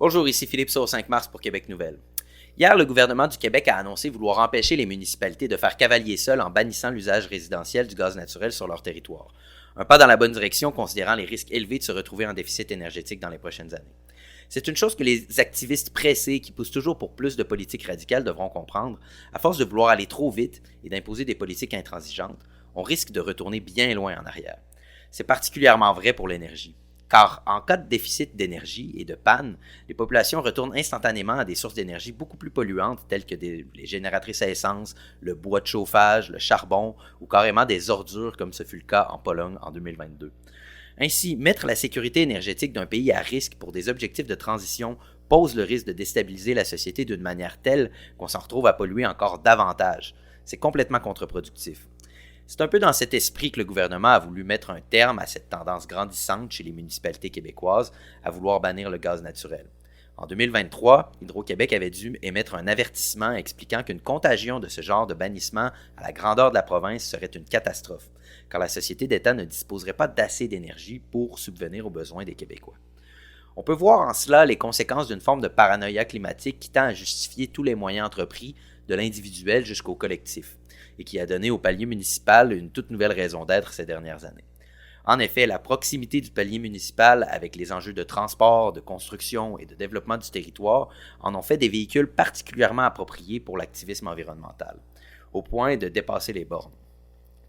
Bonjour, ici Philippe au 5 mars pour Québec Nouvelle. Hier, le gouvernement du Québec a annoncé vouloir empêcher les municipalités de faire cavalier seul en bannissant l'usage résidentiel du gaz naturel sur leur territoire. Un pas dans la bonne direction considérant les risques élevés de se retrouver en déficit énergétique dans les prochaines années. C'est une chose que les activistes pressés qui poussent toujours pour plus de politiques radicales devront comprendre. À force de vouloir aller trop vite et d'imposer des politiques intransigeantes, on risque de retourner bien loin en arrière. C'est particulièrement vrai pour l'énergie. Car en cas de déficit d'énergie et de panne, les populations retournent instantanément à des sources d'énergie beaucoup plus polluantes telles que les génératrices à essence, le bois de chauffage, le charbon ou carrément des ordures comme ce fut le cas en Pologne en 2022. Ainsi, mettre la sécurité énergétique d'un pays à risque pour des objectifs de transition pose le risque de déstabiliser la société d'une manière telle qu'on s'en retrouve à polluer encore davantage. C'est complètement contre-productif. C'est un peu dans cet esprit que le gouvernement a voulu mettre un terme à cette tendance grandissante chez les municipalités québécoises à vouloir bannir le gaz naturel. En 2023, Hydro-Québec avait dû émettre un avertissement expliquant qu'une contagion de ce genre de bannissement à la grandeur de la province serait une catastrophe, car la société d'État ne disposerait pas d'assez d'énergie pour subvenir aux besoins des Québécois. On peut voir en cela les conséquences d'une forme de paranoïa climatique qui tend à justifier tous les moyens entrepris, de l'individuel jusqu'au collectif, et qui a donné au palier municipal une toute nouvelle raison d'être ces dernières années. En effet, la proximité du palier municipal avec les enjeux de transport, de construction et de développement du territoire en ont fait des véhicules particulièrement appropriés pour l'activisme environnemental, au point de dépasser les bornes.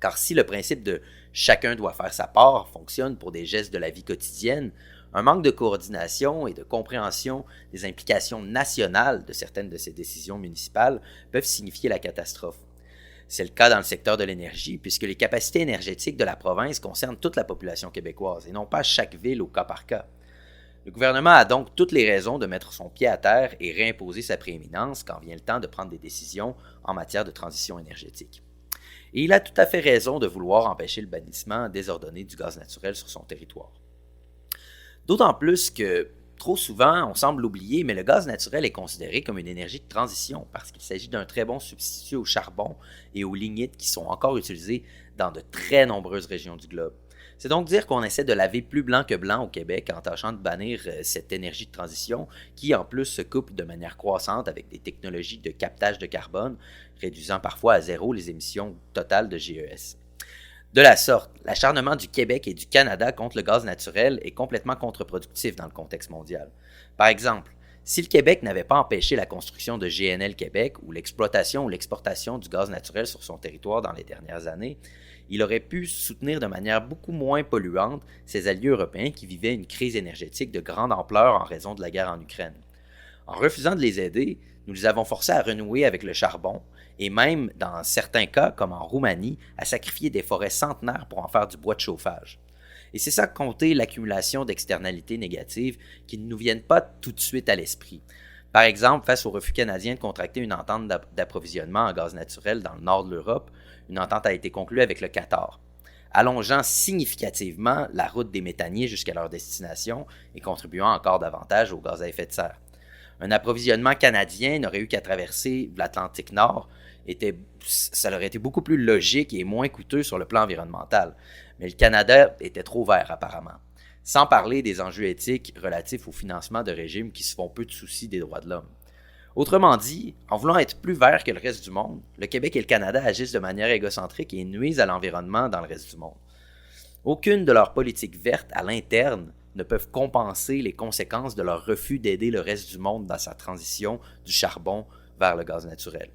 Car si le principe de chacun doit faire sa part fonctionne pour des gestes de la vie quotidienne, un manque de coordination et de compréhension des implications nationales de certaines de ces décisions municipales peuvent signifier la catastrophe. C'est le cas dans le secteur de l'énergie, puisque les capacités énergétiques de la province concernent toute la population québécoise et non pas chaque ville au cas par cas. Le gouvernement a donc toutes les raisons de mettre son pied à terre et réimposer sa prééminence quand vient le temps de prendre des décisions en matière de transition énergétique. Et il a tout à fait raison de vouloir empêcher le bannissement désordonné du gaz naturel sur son territoire. D'autant plus que, trop souvent, on semble l'oublier, mais le gaz naturel est considéré comme une énergie de transition parce qu'il s'agit d'un très bon substitut au charbon et au lignite qui sont encore utilisés dans de très nombreuses régions du globe. C'est donc dire qu'on essaie de laver plus blanc que blanc au Québec en tâchant de bannir cette énergie de transition qui en plus se couple de manière croissante avec des technologies de captage de carbone, réduisant parfois à zéro les émissions totales de GES. De la sorte, l'acharnement du Québec et du Canada contre le gaz naturel est complètement contre-productif dans le contexte mondial. Par exemple, si le Québec n'avait pas empêché la construction de GNL Québec ou l'exploitation ou l'exportation du gaz naturel sur son territoire dans les dernières années, il aurait pu soutenir de manière beaucoup moins polluante ses alliés européens qui vivaient une crise énergétique de grande ampleur en raison de la guerre en Ukraine. En refusant de les aider, nous les avons forcés à renouer avec le charbon et même, dans certains cas, comme en Roumanie, à sacrifier des forêts centenaires pour en faire du bois de chauffage. Et c'est ça compter l'accumulation d'externalités négatives qui ne nous viennent pas tout de suite à l'esprit. Par exemple, face au refus canadien de contracter une entente d'approvisionnement en gaz naturel dans le nord de l'Europe, une entente a été conclue avec le Qatar, allongeant significativement la route des méthaniers jusqu'à leur destination et contribuant encore davantage aux gaz à effet de serre. Un approvisionnement canadien n'aurait eu qu'à traverser l'Atlantique Nord, ça aurait été beaucoup plus logique et moins coûteux sur le plan environnemental. Mais le Canada était trop vert apparemment. Sans parler des enjeux éthiques relatifs au financement de régimes qui se font peu de soucis des droits de l'homme. Autrement dit, en voulant être plus vert que le reste du monde, le Québec et le Canada agissent de manière égocentrique et nuisent à l'environnement dans le reste du monde. Aucune de leurs politiques vertes à l'interne ne peuvent compenser les conséquences de leur refus d'aider le reste du monde dans sa transition du charbon vers le gaz naturel.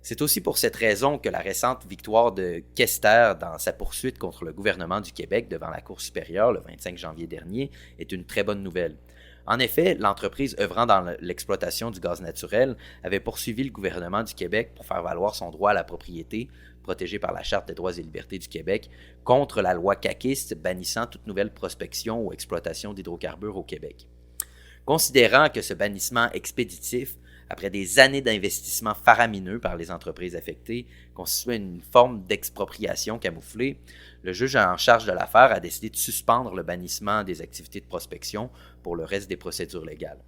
C'est aussi pour cette raison que la récente victoire de Quester dans sa poursuite contre le gouvernement du Québec devant la Cour supérieure le 25 janvier dernier est une très bonne nouvelle. En effet, l'entreprise œuvrant dans l'exploitation du gaz naturel avait poursuivi le gouvernement du Québec pour faire valoir son droit à la propriété, protégé par la Charte des droits et libertés du Québec, contre la loi caquiste bannissant toute nouvelle prospection ou exploitation d'hydrocarbures au Québec. Considérant que ce bannissement expéditif, après des années d'investissement faramineux par les entreprises affectées, constituait une forme d'expropriation camouflée, le juge en charge de l'affaire a décidé de suspendre le bannissement des activités de prospection pour le reste des procédures légales.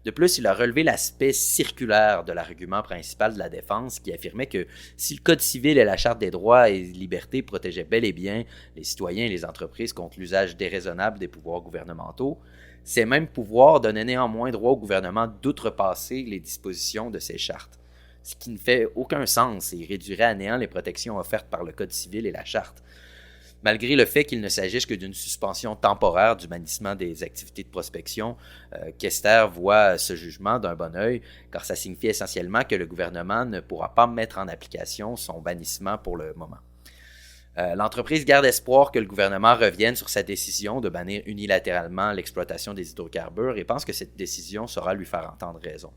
De plus, il a relevé l'aspect circulaire de l'argument principal de la défense qui affirmait que si le Code civil et la Charte des droits et libertés protégeaient bel et bien les citoyens et les entreprises contre l'usage déraisonnable des pouvoirs gouvernementaux, Ces mêmes pouvoirs donnaient néanmoins droit au gouvernement d'outrepasser les dispositions de ces chartes, ce qui ne fait aucun sens et réduirait à néant les protections offertes par le Code civil et la charte. Malgré le fait qu'il ne s'agisse que d'une suspension temporaire du bannissement des activités de prospection, Kester voit ce jugement d'un bon œil, car ça signifie essentiellement que le gouvernement ne pourra pas mettre en application son bannissement pour le moment. L'entreprise garde espoir que le gouvernement revienne sur sa décision de bannir unilatéralement l'exploitation des hydrocarbures et pense que cette décision saura lui faire entendre raison.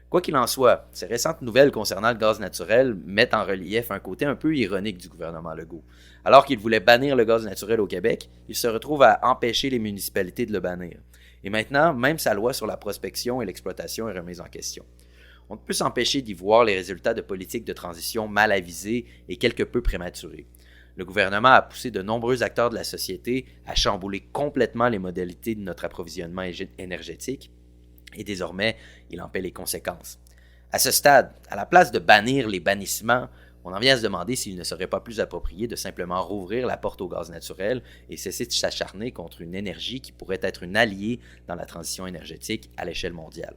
Quoi qu'il en soit, ces récentes nouvelles concernant le gaz naturel mettent en relief un côté un peu ironique du gouvernement Legault. Alors qu'il voulait bannir le gaz naturel au Québec, il se retrouve à empêcher les municipalités de le bannir. Et maintenant, même sa loi sur la prospection et l'exploitation est remise en question. On ne peut s'empêcher d'y voir les résultats de politiques de transition mal avisées et quelque peu prématurées. Le gouvernement a poussé de nombreux acteurs de la société à chambouler complètement les modalités de notre approvisionnement énergétique, et désormais, il en paie les conséquences. À ce stade, à la place de bannir les bannissements, on en vient à se demander s'il ne serait pas plus approprié de simplement rouvrir la porte au gaz naturel et cesser de s'acharner contre une énergie qui pourrait être une alliée dans la transition énergétique à l'échelle mondiale.